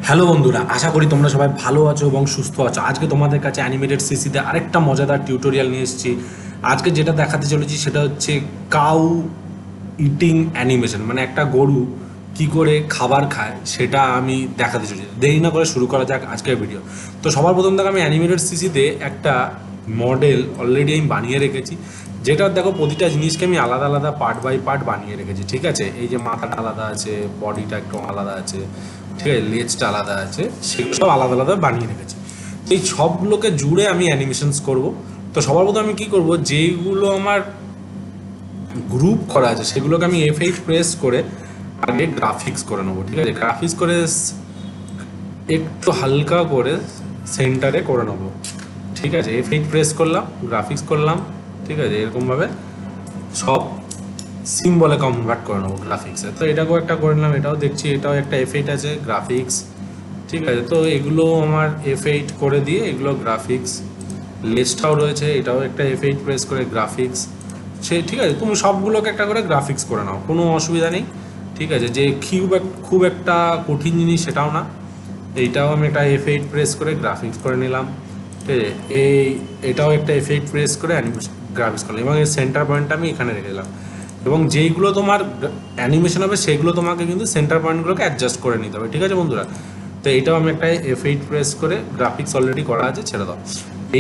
Hello বন্ধুরা, আশা করি তোমরা সবাই ভালো আছো এবং সুস্থ আছো। আজকে তোমাদের কাছে অ্যানিমেটেড সিসিতে আরেকটা মজাদার টিউটোরিয়াল নিয়ে এসেছি। আজকে যেটা দেখাতে চলেছি সেটা হচ্ছে কাউ ইটিং অ্যানিমেশন, মানে একটা গরু কি করে খাবার খায় সেটা আমি দেখাতে চলেছি। দেরি না করে শুরু করা যাক আজকের ভিডিও। তো সবার প্রথম থেকে আমি অ্যানিমেটেড সিসিতে একটা মডেল অলরেডি আমি বানিয়ে রেখেছি, যেটা দেখো প্রতিটা জিনিসকে আমি আলাদা আলাদা পার্ট বাই পার্ট বানিয়ে রেখেছি। ঠিক আছে, এই যে মাথাটা আলাদা আছে, বডিটা একটু আলাদা আছে, ঠিক আছে, লেজটা আলাদা আছে, সেগুলো সব আলাদা আলাদা বানিয়ে রেখেছি। এই সবগুলোকে জুড়ে আমি অ্যানিমেশনস করব। তো সবার প্রথমে আমি কি করব, যেইগুলো আমার গ্রুপ করা আছে সেগুলোকে আমি F8 প্রেস করে আগে গ্রাফিক্স করে নেবো। ঠিক আছে, গ্রাফিক্স করে একটু হালকা করে সেন্টারে করে নেবো। ঠিক আছে, F8 প্রেস করলাম, গ্রাফিক্স করলাম। ঠিক আছে, এরকমভাবে সব সিম্বলে কনভার্ট করে নেবো গ্রাফিক্সে। তো এটাকেও একটা করে নিলাম, এটাও দেখছি এটাও একটা F8 আছে, গ্রাফিক্স। ঠিক আছে, তো এগুলো আমার F8 করে দিয়ে এগুলো গ্রাফিক্স। লেজটাও রয়েছে, এটাও একটা F8 প্রেস করে গ্রাফিক্স। ঠিক আছে, তুমি সবগুলোকে একটা করে গ্রাফিক্স করে নাও, কোনো অসুবিধা নেই। ঠিক আছে, যে খুব একটা কঠিন জিনিস সেটাও না। এইটাও আমি একটা F8 প্রেস করে গ্রাফিক্স করে নিলাম। ঠিক আছে, এটাও একটা F8 প্রেস করে গ্রাফিক্স করলাম এবং এর সেন্টার পয়েন্টটা আমি এখানে রেখে দিলাম। এবং যেইগুলো তোমার অ্যানিমেশন হবে সেগুলো তোমাকে কিন্তু সেন্টার পয়েন্টগুলোকে অ্যাডজাস্ট করে নিতে হবে। ঠিক আছে বন্ধুরা, তো এইটাও আমি একটা F8 প্রেস করে গ্রাফিক্স অলরেডি করা আছে, ছেড়ে দাও।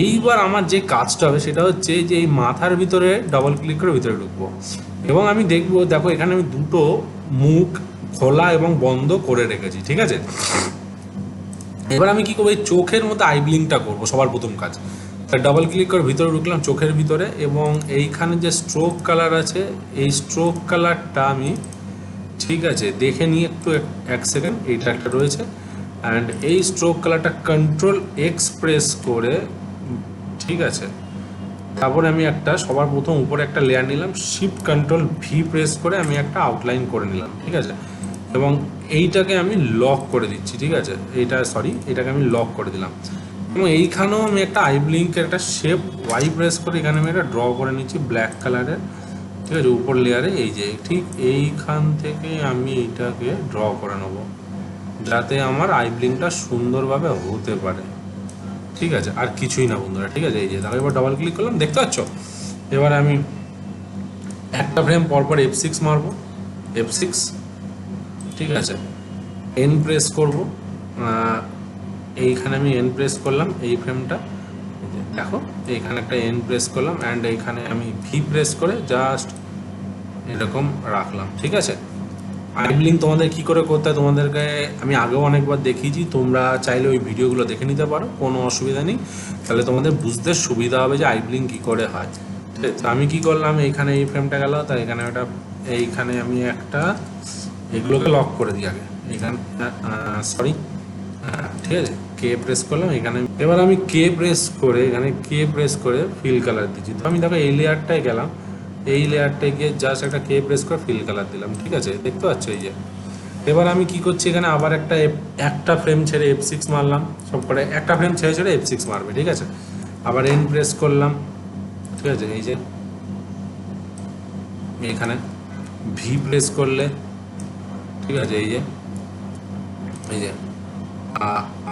এইবার আমার যে কাজটা হবে সেটা হচ্ছে যে এই মাথার ভিতরে ডবল ক্লিক করে ভিতরে ঢুকবো এবং আমি দেখবো, দেখো এখানে আমি দুটো মুখ খোলা এবং বন্ধ করে রেখেছি। ঠিক আছে, এবার আমি কি করবো, এই চোখের মধ্যে আই ব্লিঙ্কটা করবো সবার প্রথম কাজ। তা ডাবল ক্লিক করে ভিতরে ঢুকলাম চোখের ভিতরে এবং এইখানে যে স্ট্রোক কালার আছে এই স্ট্রোক কালারটা আমি, ঠিক আছে, দেখে নিয়ে একটু এক সেকেন্ড, এইটা একটা রয়েছে। অ্যান্ড এই স্ট্রোক কালারটা কন্ট্রোল এক্স প্রেস করে, ঠিক আছে, তারপরে আমি একটা সবার প্রথম উপরে একটা লেয়ার নিলাম, শিফট কন্ট্রোল ভি প্রেস করে আমি একটা আউটলাইন করে নিলাম। ঠিক আছে, এবং এইটাকে আমি লক করে দিচ্ছি। ঠিক আছে, এটাকে আমি লক করে দিলাম এবং এইখানেও আমি একটা আই ব্লিঙ্কের একটা শেপ ওয়াই প্রেস করে এখানে আমি একটা ড্র করে নিচ্ছি ব্ল্যাক কালারের। ঠিক আছে, উপর লেয়ারে এই যে ঠিক এইখান থেকে আমি এইটাকে ড্র করে নেবো যাতে আমার আই ব্লিঙ্কটা সুন্দরভাবে হতে পারে। ঠিক আছে, আর কিছুই না বন্ধুরা। ঠিক আছে, এই যে তাহলে এবার ডবল ক্লিক করলাম, দেখতে পাচ্ছ। এবার আমি একটা ফ্রেম পরপর F6 মারবো, F6। ঠিক আছে, এন প্রেস করবো, এইখানে আমি এন প্রেস করলাম এই ফ্রেমটা, দেখো এইখানে একটা এন প্রেস করলাম অ্যান্ড এইখানে আমি ভি প্রেস করে জাস্ট এরকম রাখলাম। ঠিক আছে, আইব্লিং তোমাদের কি করে করতে হয় তোমাদেরকে আমি আগেও অনেকবার দেখিয়েছি, তোমরা চাইলে ওই ভিডিওগুলো দেখে নিতে পারো, কোনো অসুবিধা নেই। তাহলে তোমাদের বুঝতে সুবিধা হবে যে আইব্লিং কি করে হয়। ঠিক আছে, তো আমি কি করলাম, এইখানে এই ফ্রেমটা গেল, তাই এইখানে আমি একটা এগুলোকে লক করে দিই আগে, এখানে সরি, ঠিক আছে, কে প্রেস করলাম এখানে। এবার আমি কে প্রেস করে ফিল কালার দিচ্ছি। তো আমি দেখো এই লেয়ারটায় গেলাম, এই লেয়ারটায় গিয়ে জাস্ট একটা কে প্রেস করে ফিল কালার দিলাম। ঠিক আছে, দেখতে পাচ্ছ এই যে। এবার আমি কি করছি, এখানে আবার একটা ফ্রেম ছেড়ে F6 মারলাম, সব করে একটা ফ্রেম ছেড়ে ছেড়ে F6 মারবে। ঠিক আছে, আবার এন প্রেস করলাম। ঠিক আছে, এই যে এখানে ভি প্রেস করলে, ঠিক আছে, এই যে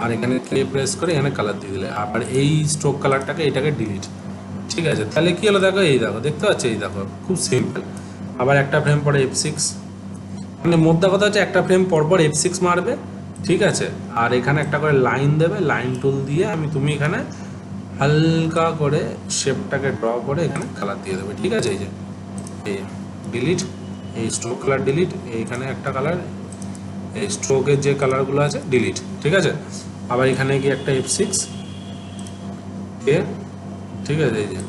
আর এখানে কে প্রেস করে এখানে কালার দিয়ে দিলে, আবার এই স্ট্রোক কালারটাকে এটাকে ডিলিট। ঠিক আছে, তাহলে কি হলো, দেখো এই দেখো, দেখতে পাচ্ছ, এই দেখো খুব সিম্পল। আবার একটা ফ্রেম পরে F6, মানে মোদ্দা কথা হচ্ছে একটা ফ্রেম পরপর F6 মারবে। ঠিক আছে, আর এখানে একটা করে লাইন দেবে, লাইন টুল দিয়ে তুমি এখানে হালকা করে শেপটাকে ড্র করে এখানে কালার দিয়ে দেবে। ঠিক আছে, এই যে এই ডিলিট, এই স্ট্রোক কালার ডিলিট, এইখানে একটা কালার, এই স্ট্রোকের যে কালারগুলো আছে ডিলিট। ঠিক আছে, আবার এখানে গিয়ে একটা F6 এ, ঠিক আছে, এই যে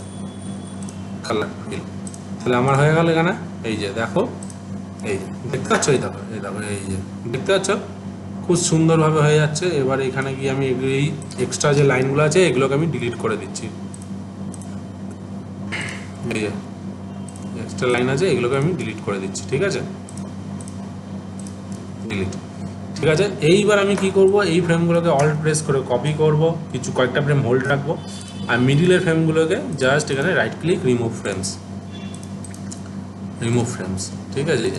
কালার ফিল, তাহলে আমার হয়ে গেল এখানে। এই যে দেখো, এই যে দেখতে পাচ্ছ, এই দেখো এই যে দেখতে পাচ্ছ, খুব সুন্দরভাবে হয়ে যাচ্ছে। এবার এখানে গিয়ে আমি এই এক্সট্রা যে লাইনগুলো আছে এগুলোকে আমি ডিলিট করে দিচ্ছি। এই যে এক্সট্রা লাইন আছে এগুলোকে আমি ডিলিট করে দিচ্ছি। ঠিক আছে, ডিলিট। ঠিক আছে, এইবার আমি কি করব, এই ফ্রেমগুলোকে অল্ট প্রেস করে কপি করব, কয়েকটা ফ্রেম হোল্ড রাখবো, আর মিডিলের ফ্রেমগুলোকে জাস্ট এখানে রাইট ক্লিক রিমুভ ফ্রেমস। ঠিক আছে,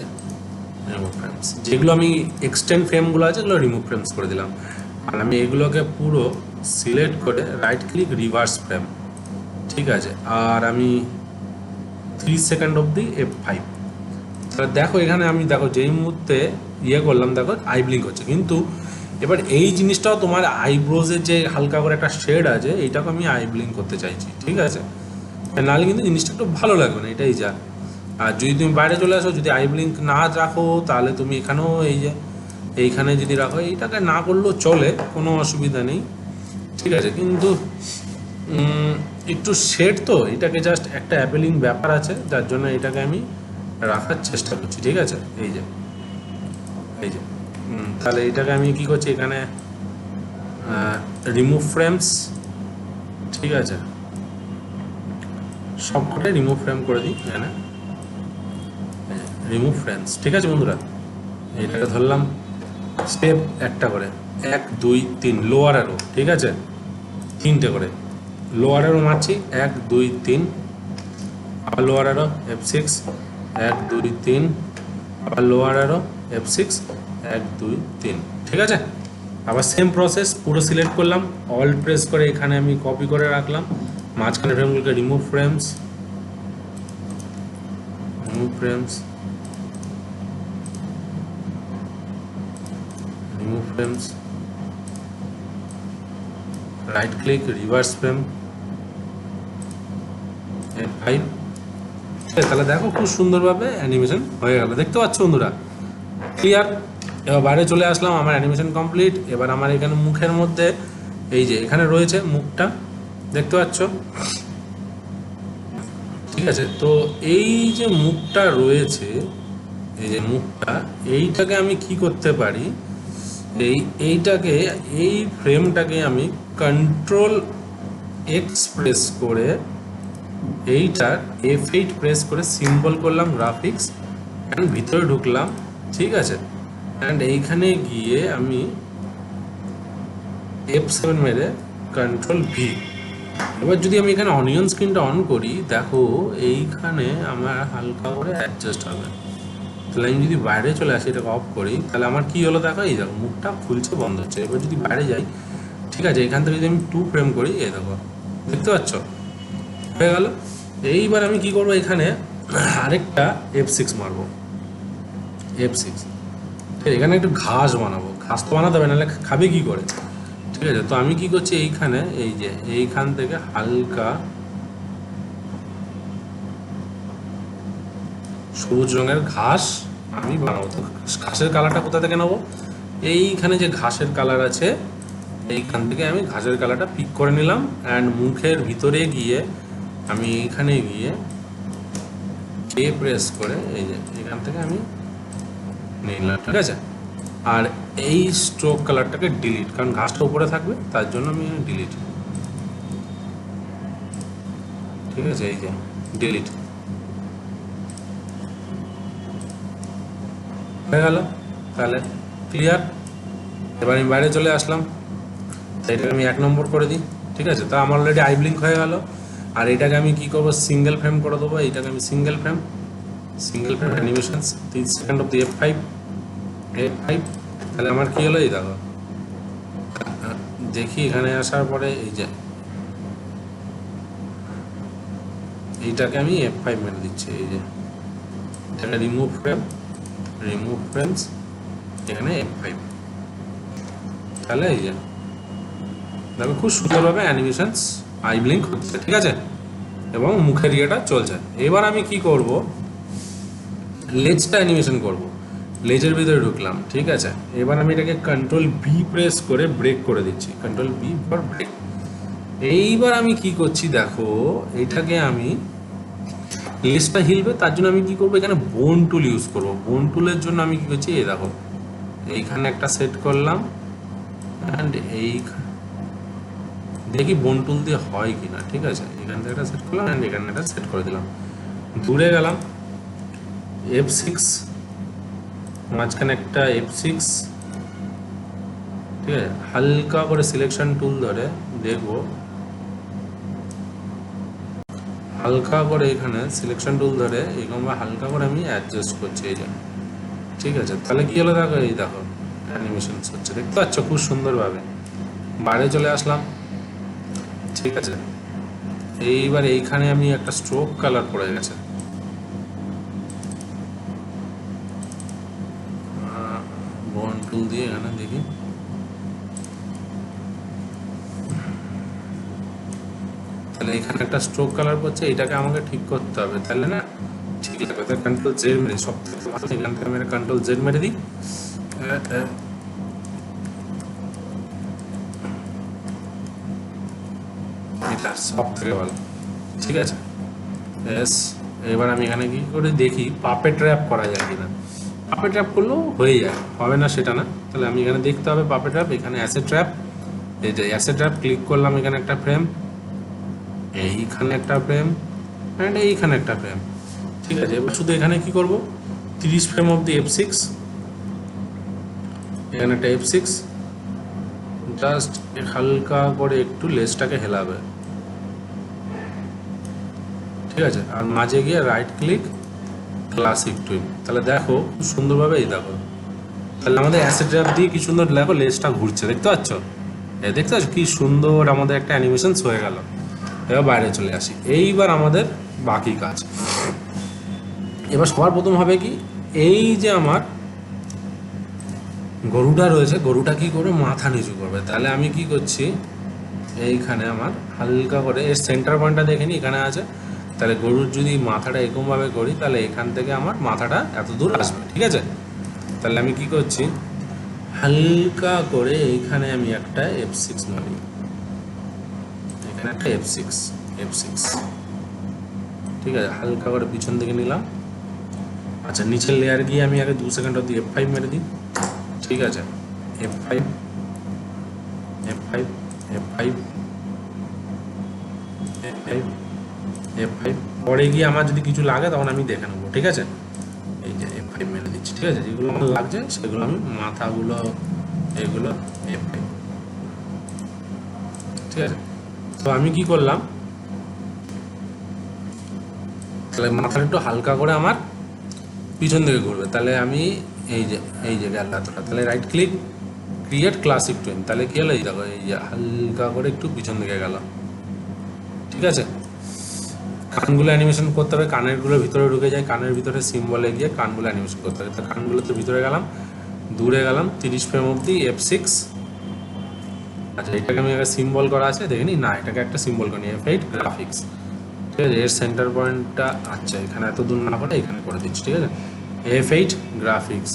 রিমুভ ফ্রেমস, যেগুলো আমি এক্সটেন্ড ফ্রেমগুলো আছে এগুলো রিমুভ ফ্রেমস করে দিলাম। আর আমি এগুলোকে পুরো সিলেক্ট করে রাইট ক্লিক রিভার্স ফ্রেম, ঠিক আছে। আর আমি 3 সেকেন্ড অবধি F5। তাহলে দেখো এখানে আমি দেখো যেই মুহূর্তে করলাম দেখো আই ব্লিঙ্ক হচ্ছে, কিন্তু এবার এই জিনিসটাও তোমার আইব্রোজের যে হালকা করে একটা শেড আছে এইটাকে আমি আই ব্লিঙ্ক করতে চাইছি, ঠিক আছে। নাহলে কিন্তু জিনিসটা একটু ভালো লাগবে না, এটাই যা। আর যদি তুমি বাইরে চলে আসো, যদি আই ব্লিঙ্ক না রাখো তাহলে তুমি এখানেও এই যে এইখানে যদি রাখো, এইটাকে না করলেও চলে, কোনো অসুবিধা নেই, ঠিক আছে। কিন্তু একটু শেড তো, এটাকে জাস্ট একটা অ্যাপেলিং ব্যাপার আছে, যার জন্য এটাকে আমি রাখার চেষ্টা করছি, ঠিক আছে। এই যে তাহলে এটাকে আমি কি করছি এখানে রিমুভ ফ্রেমস, ঠিক আছে, সবকটাই রিমুভ ফ্রেম করে দিই এখানে, রিমুভ ফ্রেমস, ঠিক আছে বন্ধুরা। এটাকে ধরলাম স্টেপ একটা করে, 1 2 3 লোয়ার অ্যারো, ঠিক আছে, 3টে করে লোয়ার অ্যারো মারছি, 1 2 3, আবার লোয়ার অ্যারো F6, 1 2 3, আবার লোয়ার অ্যারো F6, 1 2 3, ঠিক আছে। আবার সেম প্রসেস পুরো সিলেক্ট করলাম, অল্ট প্রেস করে এখানে আমি কপি করে রাখলাম, মাঝখানে ফ্রেমগুলোকে remove frames, remove frames, remove frames, right click reverse frame, F5। তাহলে দেখো খুব সুন্দরভাবে অ্যানিমেশন হয়ে গেল, দেখতে পাচ্ছ বন্ধুরা, ক্লিয়ার। এবার বাইরে চলে আসলাম, আমার অ্যানিমেশন কমপ্লিট। এবার আমার এখানে মুখের মধ্যে এই যে এখানে রয়েছে মুখটা, দেখতে পাচ্ছ, ঠিক আছে। তো এই যে মুখটা রয়েছে, এই যে মুখটা, এইটাকে আমি কি করতে পারি, এইটাকে এই ফ্রেমটাকে আমি কন্ট্রোল এক্স প্রেস করে এইটার F8 প্রেস করে সিম্বল করলাম গ্রাফিক্স, অ্যান্ড ভিতরে ঢুকলাম, ঠিক আছে। অ্যান্ড এইখানে গিয়ে আমি F7 মেরে কন্ট্রোল ভি। এবার যদি আমি এখানে অনিয়ন স্ক্রিনটা অন করি, দেখো এইখানে আমার হালকা করে অ্যাডজাস্ট হবে। তাহলে আমি যদি বাইরে চলে আসি, এটাকে অফ করি, তাহলে আমার কি হলো দেখো, এই দেখো মুখটা খুলছে বন্ধ হচ্ছে। এবার যদি বাইরে যাই, ঠিক আছে, এখান থেকে যদি আমি 2 ফ্রেম করি, এই দেখো, দেখতে পাচ্ছ, হয়ে গেল। এইবার আমি কি করবো, এখানে আরেকটা F6 মারবো, F6, এখানে একটু ঘাস বানাবো, ঘাস তো বানাতে হবে, নাহলে খাবে কি করে, ঠিক আছে। তো আমি কি করছি, এইখানে এই যে এইখান থেকে হালকা সবুজ রঙের ঘাস আমি বানাবো। তো ঘাসের কালারটা কোথা থেকে নেবো, এইখানে যে ঘাসের কালার আছে এইখান থেকে আমি ঘাসের কালারটা পিক করে নিলাম, অ্যান্ড মুখের ভিতরে গিয়ে আমি এইখানে গিয়ে কে প্রেস করে এই যে এখান থেকে আমি নিলাম, ঠিক আছে। আর এই স্ট্রোক কালারটাকে ডিলিট, কারণ ঘাসটা উপরে থাকবে তার জন্য আমি ডিলিট, ঠিক আছে, এই যে ডিলিট হয়ে গেল। তাহলে ক্লিয়ার। এবার আমি বাইরে চলে আসলাম, এটাকে আমি 1 নম্বর করে দিই, ঠিক আছে। তা আমার অলরেডি আই ব্লিঙ্ক হয়ে গেল। আর এটাকে আমি কি করবো, সিঙ্গেল ফ্রেম করে দেবো, এইটাকে আমি single frame animation 3 second of the F5। তাহলে আমার কি হলো, এই দেখো, দেখি এখানে আসার পরে এই যে এইটাকে আমি F5 মেরে দিচ্ছি, এই যে এটাকে রিমুভ ফ্রেমস, এখানে F5। তাহলে এই যে দেখো খুব সুন্দরভাবে অ্যানিমেশনস আই ব্লিঙ্ক হচ্ছে, ঠিক আছে, এবং মুখের ইয়েটা চলছে। এবার আমি কি করব, লেজটা অ্যানিমেশন করব, লেজের ভিতরে ঢুকলাম, ঠিক আছে। এবার আমি এটাকে কন্ট্রোল বি প্রেস করে ব্রেক করে দিচ্ছি, কন্ট্রোল বি ফর ব্রেক। এইবার আমি কি করছি দেখো, এটাকে আমি লেজটা হিলবে তার জন্য আমি কি করবো, এখানে বোন টুল ইউজ করব। বোন টুলের জন্য আমি কি করছি, এই দেখো এইখানে একটা সেট করলাম, অ্যান্ড এই দেখি বোন টুল দিয়ে হয় কিনা, ঠিক আছে। এখান থেকে একটা সেট করলাম, অ্যান্ড এখানে একটা সেট করে দিলাম, দূরে গেলাম, F6, মাঝখানে একটা F6, ঠিক আছে। হালকা করে সিলেকশন টুল ধরে দেখবো, হালকা করে এখানে সিলেকশন টুল ধরে এরকম হালকা করে আমি অ্যাডজাস্ট করছি, এই যে ঠিক আছে, তাহলে কি হলো দেখো, এই দেখো অ্যানিমেশন হচ্ছে, দেখতে পাচ্ছ খুব সুন্দরভাবে। বাইরে চলে আসলাম, ঠিক আছে। এইবার এইখানে আমি একটা স্ট্রোক কালার পড়ে গেছে, বন টুল দিয়ে এখানে দেখি, তাহলে এখানে একটা স্ট্রোক কালার পড়ছে, এটাকে আমাকে ঠিক করতে হবে, তাহলে না ঠিক লাগবে। তাহলে কন্ট্রোল জেড মেরে, সব থেকে ভালো এখান থেকে আমি কন্ট্রোল জেড মেরে দিই, এটা সব থেকে ভালো, ঠিক আছে। এস, এবার আমি এখানে কি করে দেখি পাপেট ট্র্যাপ করা যায় কিনা। পাপেট ট্র্যাপ করলেও হয়ে যায়, হবে না সেটা না। তাহলে আমি এখানে দেখতে হবে পাপেট ট্র্যাপ, এখানে অ্যাসেট ট্র্যাপ, এই যে অ্যাসেট ট্র্যাপ ক্লিক করলাম, এখানে একটা ফ্রেম, এইখানে একটা ফ্রেম, অ্যান্ড এইখানে একটা ফ্রেম, ঠিক আছে। এবার শুধু এখানে কি করব, 30 ফ্রেম অফ দি F6, এখানে একটা F6, জাস্ট হালকা করে একটু লেসটাকে হেলাবে, ঠিক আছে। আর মাঝে গিয়ে রাইট ক্লিক ক্লাসিক টুইন, তাহলে দেখো খুব সুন্দরভাবে, এই দেখো তাহলে আমাদের অ্যাসেট ট্র্যাপ দিয়ে কি সুন্দর দেখো লেসটা ঘুরছে, দেখতে পাচ্ছ, এই দেখতে পাচ্ছ কি সুন্দর আমাদের একটা অ্যানিমেশন হয়ে গেল। এবার বাইরে চলে আসি, এইবার আমাদের বাকি কাজ। এবার সবার প্রথম হবে কি, এই যে আমার গরুটা রয়েছে, গরুটা কি করে মাথা নিচু করবে, তাহলে আমি কি করছি, এইখানে আমার হালকা করে এর সেন্টার পয়েন্টটা দেখে নি এখানে আছে, তাহলে গরুর যদি মাথাটা এরকমভাবে করি, তাহলে এখান থেকে আমার মাথাটা এত দূর আসবে, ঠিক আছে। তাহলে আমি কি করছি, হালকা করে এইখানে আমি একটা F6 মারি, এখানে একটা F6, ঠিক আছে, হালকা করে পিছন দিকে নিলাম। আচ্ছা, নিচের লেয়ার গিয়ে আমি আগে 2 সেকেন্ড অবধি F5 মেরে দিই, ঠিক আছে। F5, F5, F5, F5, F5, পরে গিয়ে আমার যদি কিছু লাগে তখন আমি দেখে নেবো, ঠিক আছে। এই যে F5 মেরে দিচ্ছি, ঠিক আছে, যেগুলো আমার লাগছে সেগুলো আমি মাথাগুলো, এগুলো F5, ঠিক আছে। তো আমি কি করলাম, তাহলে মাথাটা একটু হালকা করে আমার পিছন দিকে ঘুরবে, তাহলে আমি এই যে গেল এতটা, তাহলে right click create classic twin, তাহলে কি হলো, এই দেখো এই যে হালকা করে একটু পিছন দিকে গেল, ঠিক আছে। কানগুলো অ্যানিমেশন করতে হবে, কানেরগুলোর ভিতরে ঢুকে যায়, কানের ভিতরে সিম্বলে গিয়ে কানগুলো অ্যানিমেশন করতে হবে। তো কানগুলো তো ভিতরে গেলাম, দূরে গেলাম 30 ফ্রেম অবধি F6। আচ্ছা, এটাকে আমি একটা সিম্বল করা আছে দেখে নিই, না এটাকে একটা সিম্বল করি, F8 গ্রাফিক্স, ঠিক আছে। এর সেন্টার পয়েন্টটা, আচ্ছা এখানে এত দূর না করে এখানে করে দিচ্ছি, ঠিক আছে। F8 গ্রাফিক্স,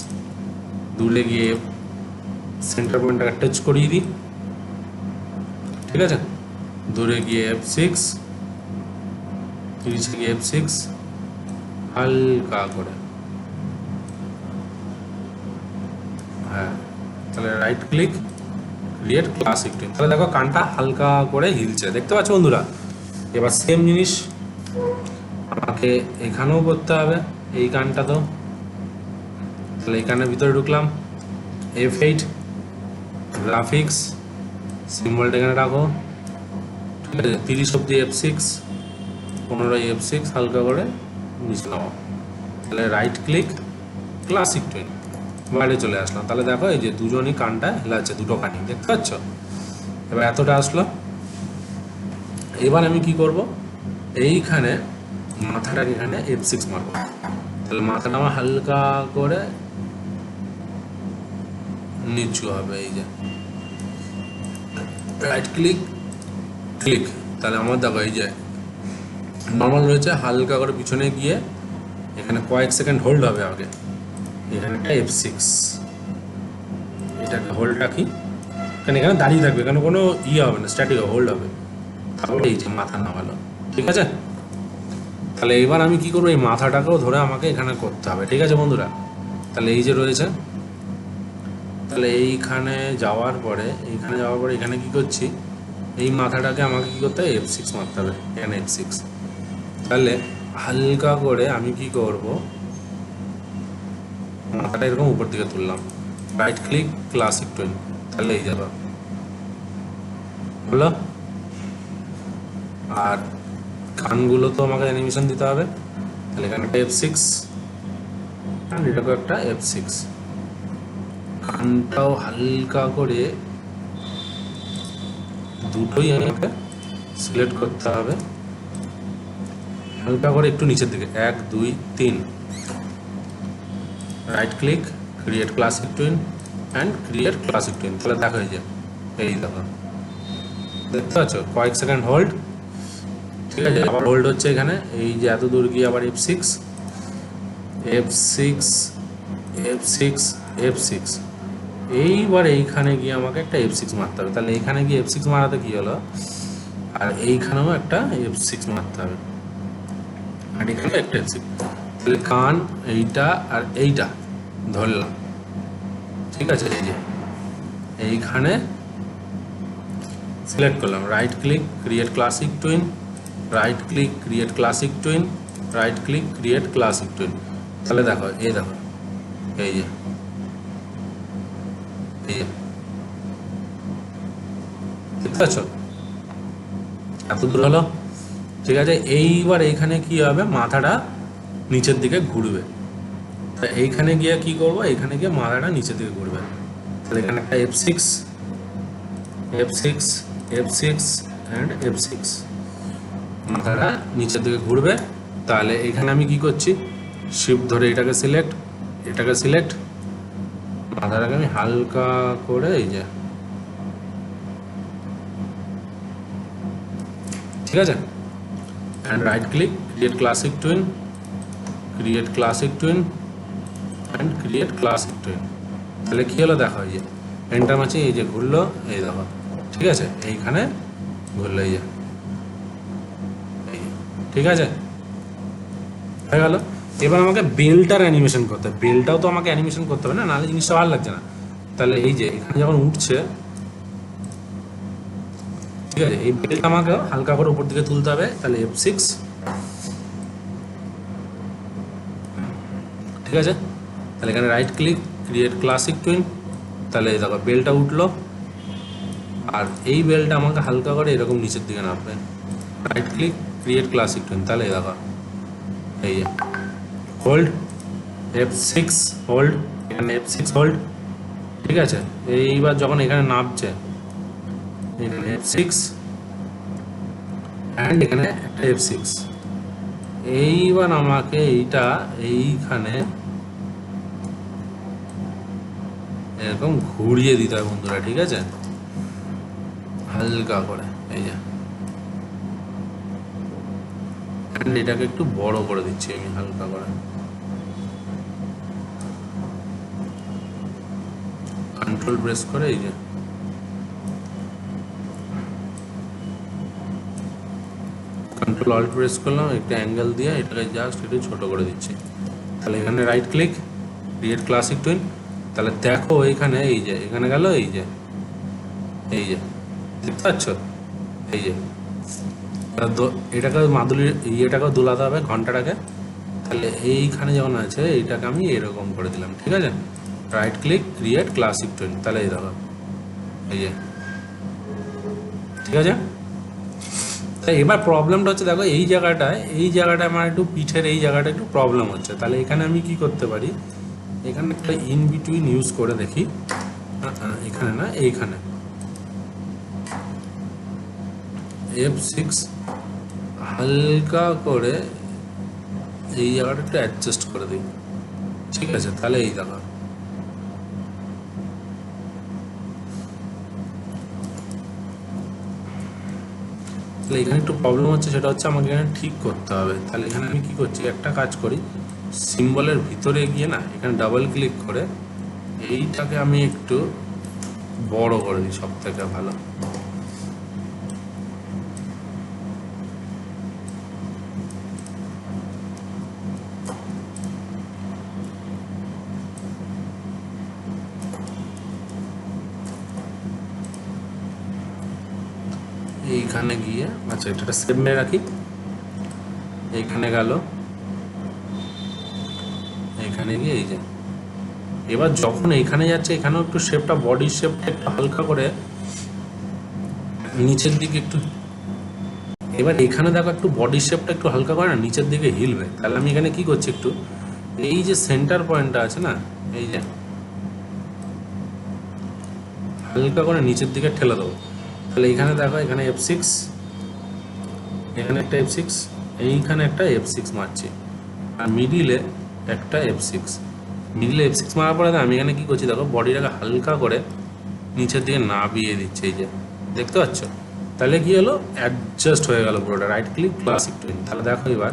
দূরে গিয়ে সেন্টার পয়েন্টটাকে টাচ করিয়ে দিই, ঠিক আছে। দূরে গিয়ে F6, 30 গিয়ে F6, হালকা করে, হ্যাঁ, তাহলে right click create classic twin, তাহলে দেখো কানটা হালকা করে হিলছে, দেখতে পাচ্ছ বন্ধুরা। এবার সেম জিনিস আমাকে এখানেও করতে হবে, এই কানটা তো, তাহলে এই কানের ভিতরে ঢুকলাম, F8 গ্রাফিক্স, সিম্বলটা এখানে রাখো, ঠিক আছে। 30 অব্দি F6, 15 F6, হালকা করে নিচে নাও, তাহলে রাইট ক্লিক ক্লাসিক টুইন, বাইরে চলে আসলাম। তাহলে দেখো এই যে দুজনই কানটা হেলাচ্ছে, দুটো কানই, দেখতে পাচ্ছ। এবার এতটা আসলো, এবার আমি কি করব, এইখানে মাথাটা এখানে F6 মারবো, তাহলে মাথাটা আমার হালকা করে নিচু হবে, এই যে রাইট ক্লিক ক্লিক, তাহলে আমার দেখো এই যে নর্মাল রয়েছে, হালকা করে পিছনে গিয়ে এখানে কয়েক সেকেন্ড হোল্ড হবে আগে, এখানে একটা F6, এটাকে হোল্ড রাখি, কারণ এখানে দাঁড়িয়ে থাকবে, এখানে কোনো হবে না, স্ট্যাটিক হোল্ড হবে, তারপরে এই যে মাথা নামালো, ঠিক আছে। তাহলে এবার আমি কি করবো, এই মাথাটাকেও ধরে আমাকে এখানে করতে হবে, ঠিক আছে বন্ধুরা। তাহলে এই যে রয়েছে, তাহলে এইখানে যাওয়ার পরে এখানে কি করছি, এই মাথাটাকে আমাকে কি করতে হবে, F6 মারতে হবে, এখানে F6, তাহলে হালকা করে আমি কি করব, মাথাটা এরকম উপর দিকে তুললাম, রাইট ক্লিক ক্লাসিক টুইন, তাহলে এই যাবে হলো। আর কানগুলো তো আমাকে অ্যানিমেশন দিতে হবে, তাহলে এখানে একটা F6, অ্যান্ড এটাকে একটা F6। কানটাও হালকা করে দুটোই আমাকে সিলেক্ট করতে হবে, হালকা করে একটু নিচের দিকে, 1 2 3, right click, create classic twin and create classic twin. তাহলে দেখো এই যে, এই দেখো, দেখতে পাচ্ছ, কয়েক সেকেন্ড হোল্ড, ঠিক আছে, আবার হোল্ড হচ্ছে এখানে, এই যে এত দূর গিয়ে আবার F6 F6 F6 F6, এইবার এইখানে গিয়ে আমাকে একটা F6 মারতে হবে। তাহলে এইখানে গিয়ে F6 মারাতে কি হলো, আর এইখানেও একটা F6 মারতে হবে, আর এখানে একটা F6। তাহলে কান এইটা আর এইটা ধরলাম, ঠিক আছে, এই যে এইখানে সিলেক্ট করলাম, right click, create classic twin, right click, create classic twin, right click, create classic twin. তাহলে দেখো, এই দেখো, এই যে, দেখতে পাচ্ছ এত দূর হলো, ঠিক আছে। এইবার এইখানে কি হবে, মাথাটা নিচের দিকে ঘুরবে। এইখানে গিয়ে কি করব, এইখানে গিয়ে মাথাটা নিচের দিকে ঘুরবে। তাহলে এখানে একটা F6 F6 F6 and F6, মাথাটা নিচের দিকে ঘুরবে। তাহলে এখানে আমি কি করছি, শিফট ধরে এটাকে সিলেক্ট, এটাকে সিলেক্ট, মাথাটাকে আমি হালকা করে এই যে, ঠিক আছে, and right click, create classic twin, create classic twin and create classic twin. তাহলে কী হলো দেখো, এই যে এন্টার মারছি, এই যে ঘুরলো, এই দেখো, ঠিক আছে, এইখানে ঘুরলো, এই যে, ঠিক আছে, হয়ে গেল। এবার আমাকে বেলটার অ্যানিমেশন করতে হবে, বেলটাও তো আমাকে অ্যানিমেশন করতে হবে না, নাহলে জিনিসটা ভালো লাগছে না। তাহলে এই যে এখানে যখন উঠছে, ঠিক আছে, এই বেলটা আমাকে হালকা করে উপর দিকে তুলতে হবে। তাহলে F6, ঠিক আছে। তাহলে এখানে right click, create classic twin, তাহলে দেখো বেলটা উঠলো, আর এই বেলটা আমাকে হালকা করে এরকম নিচের দিকে নামবে, right click, create classic twin, তাহলে দেখো এই যে হোল্ড, F6 হোল্ড, এখানে F6 হোল্ড, ঠিক আছে। এইবার যখন এখানে নামছে, এখানে F6 অ্যান্ড এখানে একটা F6, এইবার আমাকে এইটা এইখানে এরকম ঘুরিয়ে দিতে হবে বন্ধুরা, ঠিক আছে, হালকা করে, এই যে, এটাকে একটু বড় করে দিচ্ছি আমি হালকা করে, কন্ট্রোল প্রেস করে, এই যে, কন্ট্রোল অল্ট প্রেস করলাম, একটা অ্যাঙ্গেল দিয়ে এটাকে জাস্ট একটু ছোট করে দিচ্ছি। তাহলে এখানে right click, create classic twin, তাহলে দেখো এইখানে, এই যে এখানে গেল, এই যে, এই যে দেখতে পাচ্ছ, এই যে এটাকে মাদুলির ইয়েটাকে দোলাতে হবে, ঘন্টাটাকে। তাহলে এইখানে যেমন আছে, এইটাকে আমি এরকম করে দিলাম, ঠিক আছে, right click, create classic twin, তাহলে এই দেখো, এই যে, ঠিক আছে। তাই এবার প্রবলেমটা হচ্ছে, দেখো এই জায়গাটায় আমার একটু পিঠের এই জায়গাটা একটু প্রবলেম হচ্ছে। তাহলে এখানে আমি কি করতে পারি, এখানে একটা ইন বিটুইন ইউজ করে দেখি, এখানে না, এইখানে F6 হালকা করে এই জায়গাটা একটু অ্যাডজাস্ট করে দিই, ঠিক আছে। তাহলে এই দেখো, তাহলে এখানে একটু প্রবলেম হচ্ছে, সেটা হচ্ছে আমাকে এখানে ঠিক করতে হবে। তাহলে এখানে আমি কি করছি, একটা কাজ করি, সিম্বলের ভিতরে গিয়ে না, এখানে ডাবল ক্লিক করে এইটাকে আমি একটু বড় করে দিই, সব থেকে ভালো। এইখানে গিয়ে, আচ্ছা এটা সেভ মেরে রাখি, এইখানে গেল, এইখানে গিয়ে এই যে, এবার যখন এইখানে যাচ্ছে, এখানেও একটু শেপটা, বডির শেপটা একটু হালকা করে নিচের দিকে একটু, এবার এখানে দেখো একটু বডির শেপটা একটু হালকা করে না নিচের দিকে হিলবে। তাহলে আমি এখানে কি করছি, একটু এই যে সেন্টার পয়েন্টটা আছে না, এই যে হালকা করে নিচের দিকে ঠেলে দেবো। তাহলে এইখানে দেখো, এখানে F6, এখানে একটা F6, এইখানে একটা F6 মারছি, আর মিডিলে একটা F6। মিডিলে F6 মারার পরে আমি এখানে কি করছি দেখো, বডিটাকে হালকা করে নিচের দিকে নামিয়ে দিচ্ছে, এই যে দেখতে পাচ্ছ। তাহলে কি হলো, অ্যাডজাস্ট হয়ে গেল পুরোটা। Right click classic twin. তাহলে দেখো এবার,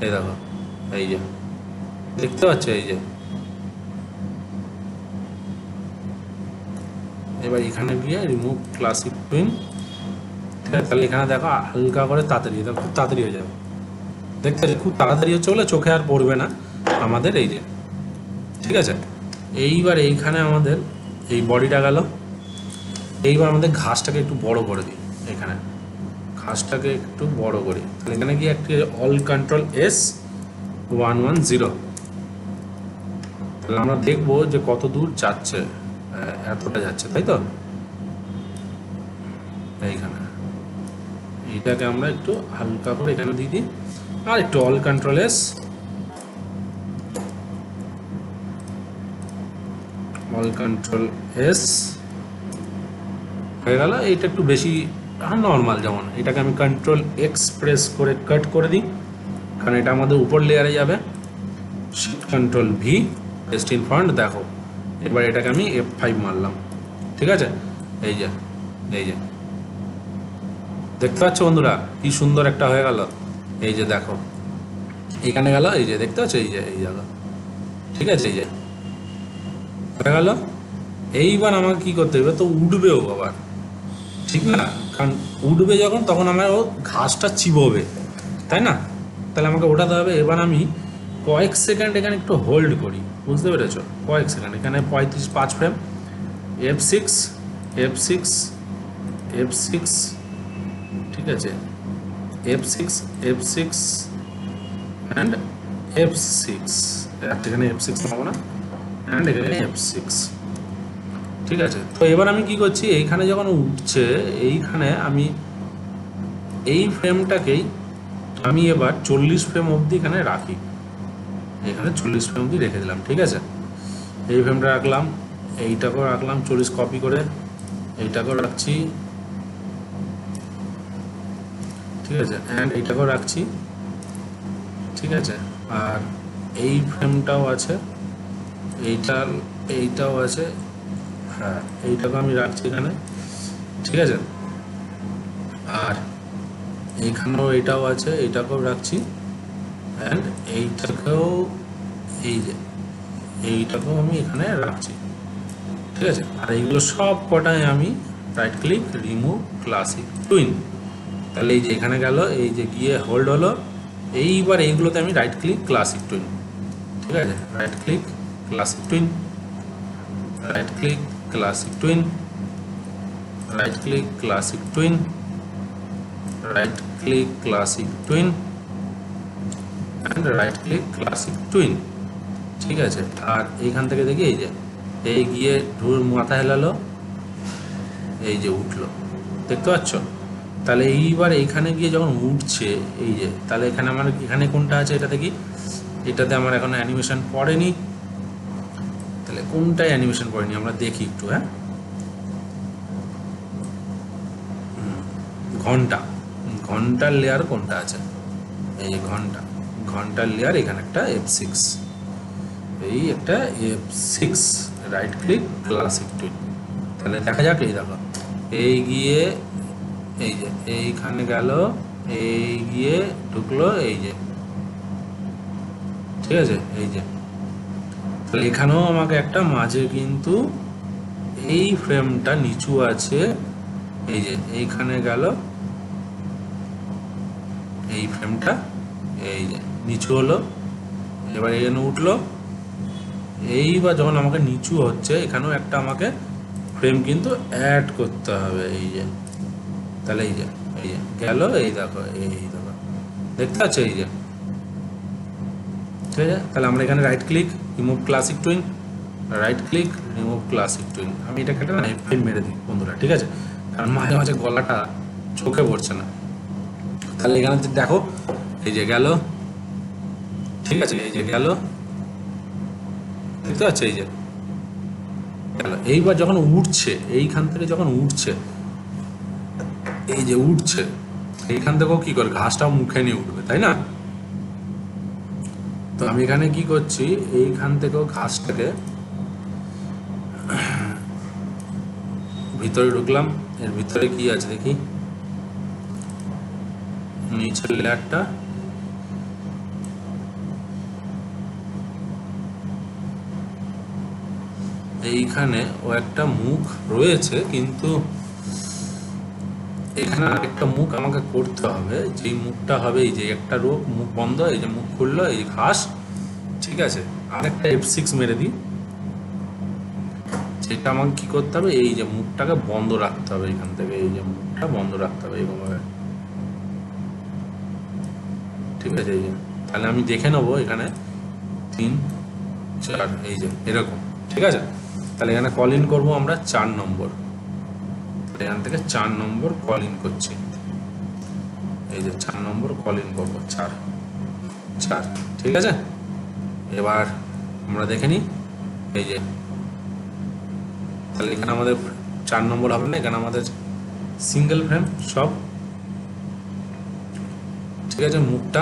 এই দেখো, এই যে দেখতে পাচ্ছ, এই যে এবার এখানে গিয়ে রিমুভ ক্লাসিক টুইন। ঠিক আছে, তাহলে এখানে দেখো হালকা করে তাড়াতাড়ি, দেখো খুব তাড়াতাড়ি হয়ে যাবে, দেখতে পাচ্ছি খুব তাড়াতাড়ি হচ্ছে বলে চোখে আর পড়বে না আমাদের, এই যে ঠিক আছে। এইবার এইখানে আমাদের এই বডিটা গেল। এইবার আমাদের ঘাসটাকে একটু বড় করে দিই, এখানে ঘাসটাকে একটু বড় করি। তাহলে এখানে গিয়ে একটি অল কন্ট্রোল S110। তাহলে আমরা দেখবো যে কত দূর যাচ্ছে, এতটা যাচ্ছে, তাই তো। এইখানে এইটাকে আমরা একটু হালকা করে এখানে দিয়ে দিই, আর একটু all control S, all control S হয়ে গেল। এইটা একটু বেশি নর্মাল, যেমন এটাকে আমি কন্ট্রোল X প্রেস করে কাট করে দিই, কারণ এটা আমাদের উপর লেয়ারে যাবে। Shift control V, paste in font. দেখো এবার এটাকে আমি F5 মারলাম, ঠিক আছে। এই যে, এই যে দেখতে পাচ্ছ বন্ধুরা, কি সুন্দর একটা হয়ে গেল। এই যে দেখো এখানে গেল, এই যে দেখতে পাচ্ছ, এই যে এই জায়গা, ঠিক আছে, এই যে হয়ে গেল। এইবার আমাকে কি করতে হবে, তো উঠবেও আবার, ঠিক না, কারণ উঠবে যখন, তখন আমার ও ঘাসটা চিবোবে, তাই না। তাহলে আমাকে ওঠাতে হবে। এবার আমি কয়েক সেকেন্ড এখানে একটু হোল্ড করি, বুঝতে পেরেছ, কয়েক সেকেন্ড। এখানে 5 ফ্রেম, F6, F6, F6, ঠিক আছে, F6, F6 অ্যান্ড F6, এখানে F6 পাবো না, অ্যান্ড এখানে F6, ঠিক আছে। তো এবার আমি কি করছি, এইখানে যখন উঠছে, এইখানে আমি এই ফ্রেমটাকেই আমি এবার 40 ফ্রেম অবধি এখানে রাখি, এখানে 40 ফ্রেম অবধি রেখে দিলাম, ঠিক আছে। এই ফ্রেমটা রাখলাম, এইটাকেও রাখলাম 40 কপি করে, এইটাকেও রাখছি, ঠিক আছে, অ্যান্ড এইটাকেও রাখছি, ঠিক আছে। আর এই ফ্রেমটাও আছে, এইটাও আছে, হ্যাঁ এইটাকেও আমি রাখছি এখানে, ঠিক আছে। আর এইখানেও এইটাও আছে, এইটাকেও রাখছি, অ্যান্ড এইটাকেও, এই যে এইটাকেও আমি এখানে রাখছি, ঠিক আছে। আর এইগুলো সব কটাই আমি right click remove classic twin. তাহলে এই যে এখানে গেল, এই যে গিয়ে হোল্ড হলো। এইবার এইগুলোতে আমি রাইট ক্লিক ক্লাসিক টুইন, ঠিক আছে, right click classic twin, right click classic twin, right click classic twin, right click classic twin, and right click classic twin, ঠিক আছে। আর এইখান থেকে দেখি, এই যে এই গিয়ে ঢুর মাথা হেলালো, এই যে উঠলো, দেখতে পাচ্ছ। তাহলে এইবার এইখানে গিয়ে যখন উঠছে, এই যে, তাহলে এখানে আমার এখানে কোনটা আছে, এটা দেখি, এটাতে আমার এখন অ্যানিমেশন পড়েনি। তাহলে কোনটাই অ্যানিমেশন পড়েনি আমরা দেখি একটু, হ্যাঁ, ঘন্টার লেয়ার কোনটা আছে, এই ঘন্টার লেয়ার, এখানে একটা F6, এই একটা F6, right click classic twin. তাহলে দেখা যাক, এই দেখো এই গিয়ে, এই যে এইখানে গেল, এই গিয়ে ঢুকলো, এই যে, ঠিক আছে, এই যে। তাহলে এখানেও আমাকে একটা মাঝে কিন্তু এই ফ্রেমটা নিচু আছে, এই যে এইখানে গেল, এই ফ্রেমটা, এই যে নিচু হলো। এবার এখানে উঠলো। এইবার যখন আমাকে নিচু হচ্ছে, এখানেও একটা আমাকে ফ্রেম কিন্তু অ্যাড করতে হবে, এই যে। তাহলে এই যে গেল, এই দেখো, এই দেখো, দেখতে পাচ্ছ, এই যে, ঠিক আছে। তাহলে আমরা এখানে right click remove classic twin, right click remove classic twin. আমি এটাকে একটা F5 মেরে দিই বন্ধুরা, ঠিক আছে, কারণ মাঝে মাঝে গলাটা চোখে পড়ছে না। তাহলে এখানে দেখো, এই যে গেল, ঠিক আছে, এই যে গেল, দেখতে পাচ্ছ এই যে এইবার যখন উঠছে, এইখান থেকে যখন উঠছে, এই যে উঠছে, এইখান থেকেও কি করে ঘাসটা মুখে নিয়ে উঠবে, তাই না? তো আমি এখানে কি করছি, এইখান থেকেও ঘাসটাকে ভিতরে ঢুকলাম। এর ভিতরে কি আছে দেখি, নিচের লেয়ারটা, এইখানে ও একটা মুখ রয়েছে, কিন্তু এখানে একটা মুখ আমাকে করতে হবে। যেই মুখটা হবে এই যে একটা রোগ, মুখ বন্ধ, এই যে মুখ খুললো, এই ঘাস, ঠিক আছে। আরেকটা F6 মেরে দিই, যেটা আমাকে কি করতে হবে, এই যে মুখটাকে বন্ধ রাখতে হবে, এখান থেকে এই যে মুখটা বন্ধ রাখতে হবে এইভাবে, ঠিক আছে। এই যে তাহলে আমি দেখে নেবো এখানে 3 4 এই যে এরকম, ঠিক আছে। তাহলে এখানে কল ইন করবো আমরা 4 নম্বর, এখান থেকে 4 নম্বর কল ইন করছি, এই যে 4 নম্বর কল ইন করবো, 4 4, ঠিক আছে। এবার আমরা দেখে নিই, এই যে তাহলে এখানে আমাদের 4 নম্বর হবে না, এখানে আমাদের সিঙ্গেল ফ্রেম সব, ঠিক আছে। মুখটা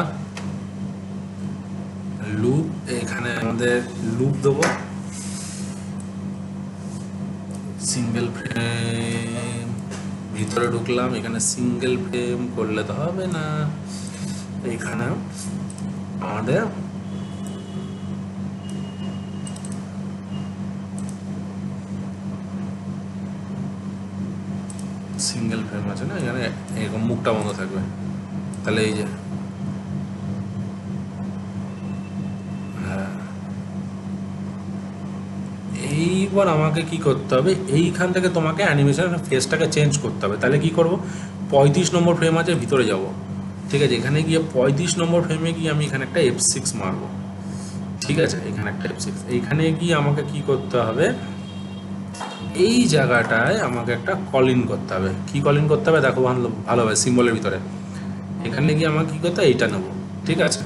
লুপ, এখানে আমাদের লুপ দেবো, সিঙ্গেল ফ্রেম, ভিতরে ঢুকলাম, এখানে সিঙ্গেল ফ্রেম করলে তো হবে না, এখানে আমাদের সিঙ্গেল ফ্রেম আছে না, এখানে এরকম মুখটা বন্ধ থাকবে। তাহলে এই যে এইবার আমাকে কি করতে হবে, এইখান থেকে তোমাকে অ্যানিমেশন ফেসটাকে চেঞ্জ করতে হবে। তাহলে কি করব, 35 নম্বর ফ্রেম আছে, ভিতরে যাব, ঠিক আছে। এখানে গিয়ে 35 নম্বর ফ্রেমে গিয়ে আমি এখানে একটা F6 মারবো, ঠিক আছে। এখানে একটা F6, এইখানে গিয়ে আমাকে কি করতে হবে, এই জায়গাটায় আমাকে একটা কল ইন করতে হবে। কি কল ইন করতে হবে দেখো ভালোভাবে, সিম্বলের ভিতরে এখানে গিয়ে আমাকে কি করতে হবে, এইটা নেবো, ঠিক আছে।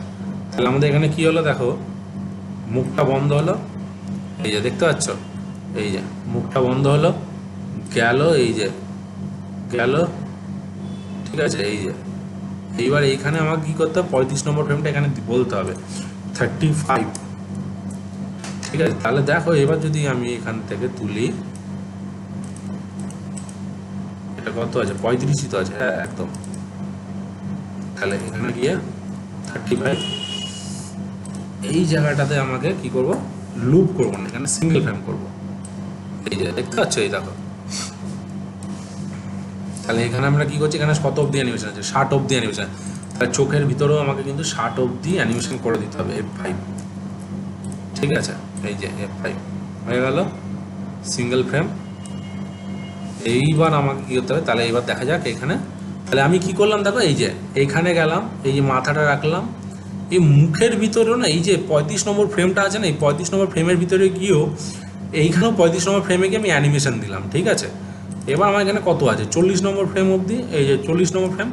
তাহলে আমাদের এখানে কি হলো দেখো, মুখটা বন্ধ হলো, এই যে দেখতে পাচ্ছ, এই যে মুখটা বন্ধ হলো, গেল, এই যে গেল, ঠিক আছে। এই যে এইবার এইখানে আমাকে কি করতে হবে, 35 নম্বর ফ্রেমটা এখানে বলতে হবে 35, ঠিক আছে। তাহলে দেখো এবার যদি আমি এখান থেকে তুলি, এটা কত আছে, 35ই তো আছে, হ্যাঁ একদম। তাহলে এখানে গিয়ে 35, এই জায়গাটাতে আমাকে কি করব, লুপ করবো না, এখানে সিঙ্গেল ফ্রেম করবো, এই যে দেখতে পাচ্ছ, এই দেখো। তাহলে এখানে আমরা কি করছি, এখানে কত অবধি অ্যানিমেশন আছে, 60 অবধি অ্যানিমেশন। তাহলে চোখের ভিতরেও আমাকে কিন্তু 60 অবধি অ্যানিমেশন করে দিতে হবে, F5, ঠিক আছে। এই যে F5 হয়ে গেল, সিঙ্গেল ফ্রেম। এইবার আমাকে কি করতে হবে, তাহলে এবার দেখা যাক এখানে। তাহলে আমি কি করলাম দেখো, এই যে এইখানে গেলাম, এই যে মাথাটা রাখলাম, এই মুখের ভিতরেও না, এই যে 35 নম্বর ফ্রেমটা আছে না, এই 35 নম্বর ফ্রেমের ভিতরে গিয়েও এইখানেও 35 নম্বর ফ্রেমে গিয়ে আমি অ্যানিমেশন দিলাম, ঠিক আছে। এবার আমার এখানে কত আছে, 40 নম্বর ফ্রেম অবধি, এই যে 40 নম্বর ফ্রেম।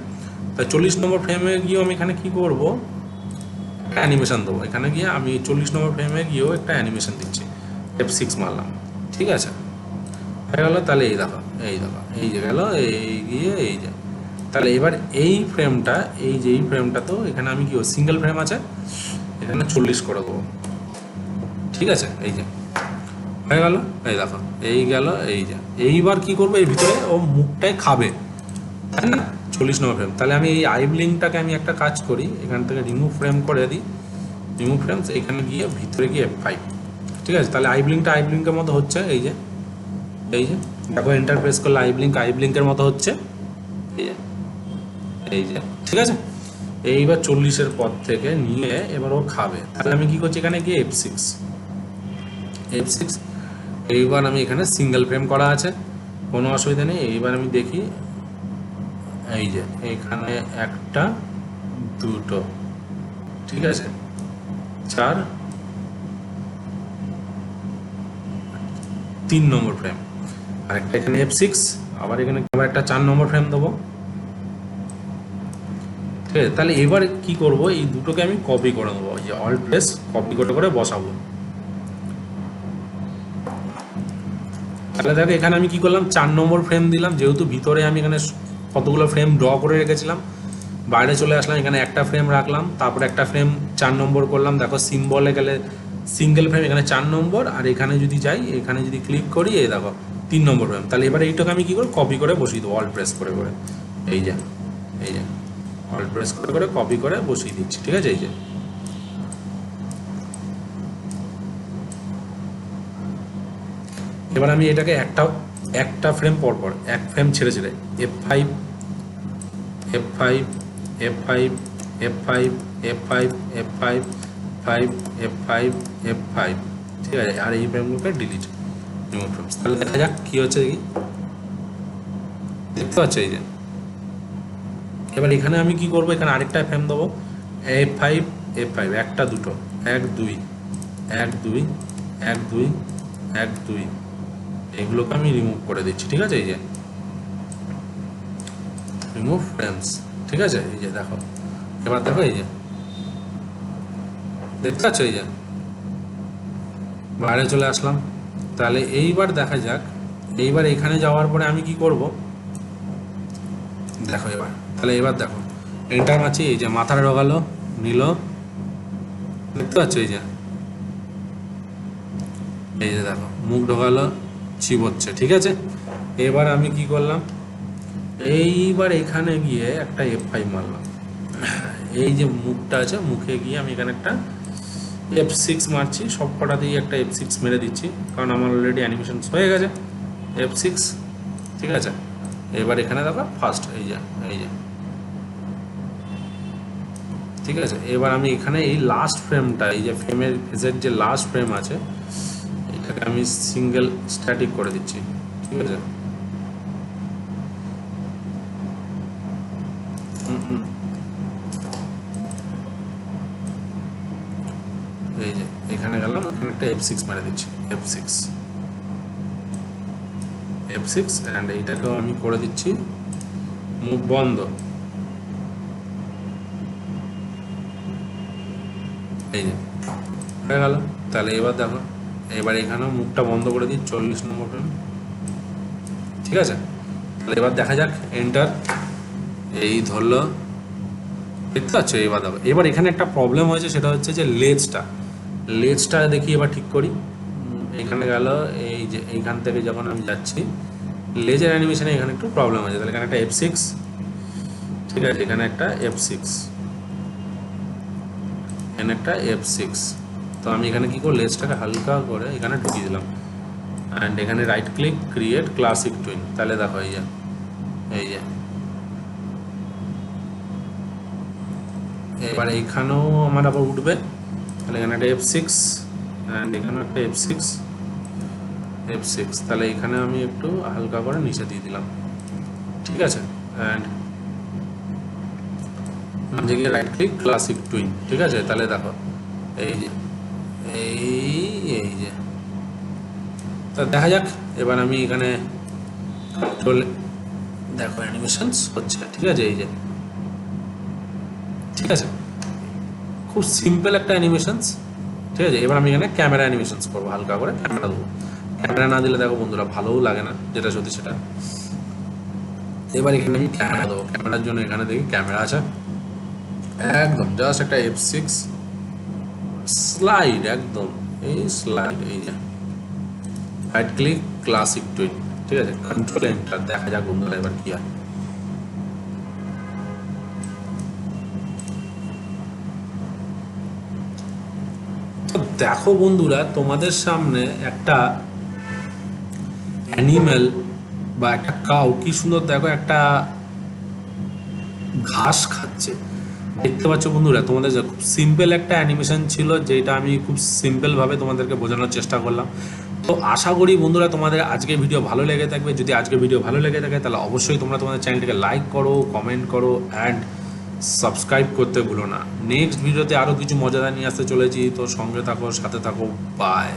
তাই 40 নম্বর ফ্রেমে গিয়েও আমি এখানে কি করবো, একটা অ্যানিমেশন দেবো। এখানে গিয়ে আমি 40 নম্বর ফ্রেমে গিয়েও একটা অ্যানিমেশন দিচ্ছি, F6 মারলাম, ঠিক আছে, হয়ে গেল। তাহলে এই দেখো, এই দেখো, এই যে গেল, এই গিয়ে এই যে। তাহলে এবার এই ফ্রেমটা, এই যে এই ফ্রেমটা, তো এখানে আমি কি সিঙ্গেল ফ্রেম আছে, এখানে 40 করে দেবো, ঠিক আছে। এই যে হয়ে গেল, এই দেখো, এই গেল, এই যে। এইবার কি করবো, এই ভিতরে ও মুখটাই খাবে, তাই না, 40 নম্বর ফ্রেম। তাহলে আমি এই আইব্লিংটাকে আমি একটা কাজ করি, এখান থেকে রিমুভ ফ্রেম করে দিই, রিমুভ ফ্রেমস, এখানে গিয়ে ভিতরে গিয়ে F5, ঠিক আছে। তাহলে আইব্লিংকের মতো হচ্ছে, এই যে এই যে দেখো, ইন্টারফেস করলে আইব্লিংকের মতো হচ্ছে, এই যে এই যে, ঠিক আছে। এইবার 40-এর পর থেকে নিয়ে এবার ও খাবে। তাহলে আমি কি করছি, এখানে গিয়ে F6, এইবার আমি এখানে সিঙ্গেল ফ্রেম করা আছে, কোনো অসুবিধা নেই। এইবার আমি দেখি, এই যে এখানে একটা, দুটো, ঠিক আছে, 4, 3 নম্বর ফ্রেম, আরেকটা এখানে F6, আবার এখানে আবার একটা 4 নম্বর ফ্রেম দেবো, ঠিক আছে। তাহলে এবার কি করব, এই দুটোকে আমি কপি করে দেবো, এই যে অল্ট প্রেস কপি করে বসাবো, তাহলে দেখো এখানে আমি কি করলাম, 4 নম্বর ফ্রেম দিলাম, যেহেতু ভিতরে আমি এখানে কতগুলো ফ্রেম ড্র করে রেখেছিলাম, বাইরে চলে আসলাম, এখানে একটা ফ্রেম রাখলাম, তারপরে একটা ফ্রেম 4 নম্বর করলাম। দেখো সিম্বলে গেলে সিঙ্গেল ফ্রেম, এখানে 4 নম্বর, আর এখানে যদি যাই, এখানে যদি ক্লিক করি, এই দেখো 3 নম্বর ফ্রেম। তাহলে এবার এইটাকে আমি কি করব, কপি করে বসিয়ে দেবো, অল্ট প্রেস করে করে, এই যে অল্ট প্রেস করে করে কপি করে বসিয়ে দিচ্ছি, ঠিক আছে। এই যে এবার আমি এটাকে একটা ফ্রেম পর পর, এক ফ্রেম ছেড়ে ছেড়ে F5 F5 F5 F5 F5 F5 5 F5 F5, ঠিক আছে। আর এই ফ্রেমগুলোকে ডিলিট, রিমুভ ফ্রেমস। তাহলে দেখা যাক কি হচ্ছে, দেখি, দেখতে পাচ্ছ এই যে। এবার এখানে আমি কি করবো, এখানে আরেকটা ফ্রেম দেবো, F5 F5, একটা দুটো, 1 2 1 2 1 2 1 2, এগুলোকে আমি রিমুভ করে দিচ্ছি, ঠিক আছে। এই যে রিমুভ ফ্রেমস, ঠিক আছে। এই যে দেখো, এবার দেখো এই যে, দেখতে পাচ্ছ এই যে, বাইরে চলে আসলাম। তাহলে এইবার দেখা যাক, এইবার এখানে যাওয়ার পরে আমি কি করব, দেখো এবার, তাহলে এবার দেখো এন্টার মারছি, এই যে মাথাটা ঢোকালো, নিল, দেখতে পাচ্ছ এই যে, এই যে দেখো মুখ ঢোকালো, চিবোচ্ছে, ঠিক আছে। এবার আমি কি করলাম, এইবার এখানে গিয়ে একটা F5 মারলাম, এই যে মুখটা আছে, মুখে গিয়ে আমি এখানে একটা F6 মারছি, সব কটাতেই একটা F6 মেরে দিচ্ছি, কারণ আমার অলরেডি অ্যানিমেশন হয়ে গেছে, F6, ঠিক আছে। এবার এখানে দেখো ফার্স্ট, এই যে ঠিক আছে। এবার আমি এখানে এই লাস্ট ফ্রেমটা, এই যে ফ্রেমের ফেসের যে লাস্ট ফ্রেম আছে, এটাকে আমি সিঙ্গেল স্ট্যাটিক করে দিচ্ছি, ঠিক আছে। এই যে এখানে গেলাম, এখানে একটা F6 মেরে দিচ্ছি, F6 অ্যান্ড এইটাকেও আমি করে দিচ্ছি মুভ বন্ধ, এই যে হয়ে গেল। তাহলে এবার দেখো, এবার এখানেও মুখটা বন্ধ করে দিই, 40 নম্বর ফ্রেম, ঠিক আছে। তাহলে এবার দেখা যাক, এন্টার, এই ধরলো, দেখতে পাচ্ছ। এবার দেখো, এবার এখানে একটা প্রবলেম হয়েছে, সেটা হচ্ছে যে লেজটা দেখি এবার ঠিক করি। এখানে গেল, এই যে এইখান থেকে যখন আমি যাচ্ছি, লেজের অ্যানিমেশনে এখানে একটু প্রবলেম আছে। তাহলে এখানে একটা F6, ঠিক আছে, এখানে একটা F6, এখানে একটা F6। তো আমি এখানে কি করব, লেজটাকে হালকা করে এখানে ঢুকিয়ে দিলাম, অ্যান্ড এখানে right click, create classic twin. তাহলে দেখো এই যে এবার এইখানেও আমার আবার উঠবে। তাহলে এখানে একটা F6 অ্যান্ড এখানে একটা F6। তাহলে এখানে আমি একটু হালকা করে নিচে দিয়ে দিলাম, ঠিক আছে। অ্যান্ড মাঝে গিয়ে রাইট ক্লিক, ক্লাসিক টুইন, ঠিক আছে। তাহলে দেখো এই যে এই যে, তা দেখা যাক। এবার আমি এখানে দেখো অ্যানিমেশনস হচ্ছে, ঠিক আছে। এই যে, ঠিক আছে, খুব সিম্পল একটা অ্যানিমেশনস, ঠিক আছে। এবার আমি এখানে ক্যামেরা অ্যানিমেশনস করবো, হালকা করে ক্যামেরা দেবো। ক্যামেরা না দিলে দেখো বন্ধুরা ভালোও লাগে না, যেটা সত্যি সেটা। এবার এখানে আমি ক্যামেরা দেবো, ক্যামেরার জন্য এখানে দেখি ক্যামেরা আছে, একদম জাস্ট একটা F6 স্লাইড, একদম এই স্লাইড, এই যে রাইট ক্লিক, ক্লাসিক টুইন, ঠিক আছে। কন্ট্রোল এন্টার, দেখা যাক বন্ধুরা এবার কি হয়। তো দেখো বন্ধুরা, তোমাদের সামনে একটা অ্যানিমেল বা একটা কাউ কি সুন্দর, দেখো একটা ঘাস খাচ্ছে, দেখতে পাচ্ছ বন্ধুরা। তোমাদের খুব সিম্পল একটা অ্যানিমেশন ছিল, যেটা আমি খুব সিম্পল ভাবে তোমাদেরকে বোঝানোর চেষ্টা করলাম। তো আশা করি বন্ধুরা তোমাদের আজকের ভিডিও ভালো লেগে থাকবে। যদি আজকের ভিডিও ভালো লেগে থাকে, তাহলে অবশ্যই তোমরা তোমাদের চ্যানেলটিকে লাইক করো, কমেন্ট করো অ্যান্ড সাবস্ক্রাইব করতে ভুলো না। নেক্সট ভিডিওতে আরও কিছু মজাদার নিয়ে আসতে চলেছি, তো সঙ্গে থাকো, সাথে থাকো, বাই।